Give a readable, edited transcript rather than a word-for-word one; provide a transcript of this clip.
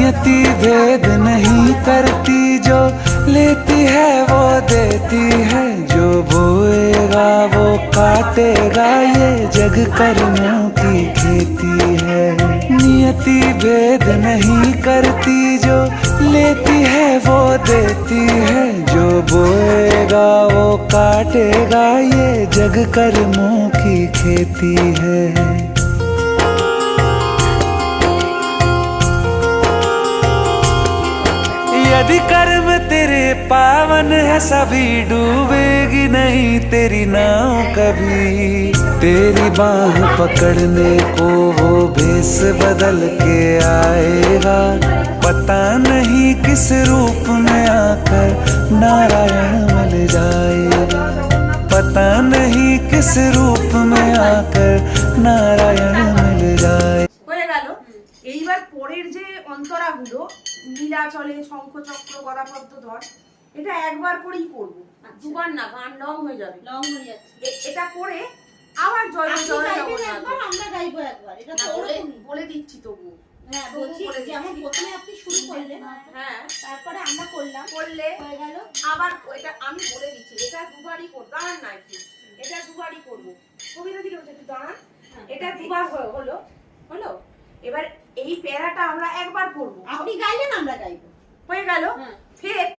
नियति भेद नहीं करती, जो लेती है वो देती है, जो बोएगा वो काटेगा, ये जग कर्मों की खेती है। नियति भेद नहीं करती, जो लेती है वो देती है, जो बोएगा वो काटेगा, ये जग कर्मों की खेती है। यदि कर्म तेरे पावन है, सभी डूबेगी नहीं तेरी नाव कभी। तेरी बाह पकड़ने को वो भेष बदल के आएगा, पता नहीं किस रूप में आकर नारायण मिल जाएगा, पता नहीं किस रूप में आकर नारायण मिल जाए। এইবার পরের যে অন্তরাগুলো নীলাচলে শঙ্খচক্র গদাপদ্মধর, এটা একবার করেই করব, দুবার না, গান লং হয়ে যাবে, লং হয়ে যাচ্ছে। এটা করে আবার জয় জয় জগন্নাথ আমরা গাইবো একবার, এটা তো বলে দিচ্ছি তবু। হ্যাঁ বলছি, যেমন প্রথমে আপনি শুরু করলেন, হ্যাঁ তারপরে আমরা করলাম, করলে হয়ে গেল। আবার এটা আমি বলে দিচ্ছি, এটা দুবারই করব, দাঁড়ান না একটু, এটা দুবারই করব। কবিতা দিকে একটু দাঁড়ান, এটা দুবার হলো হলো। এবার এই প্যারাটা আমরা একবার করব, আপনি গাইলেন আমরা গাইবো, হয়ে গেল। ফের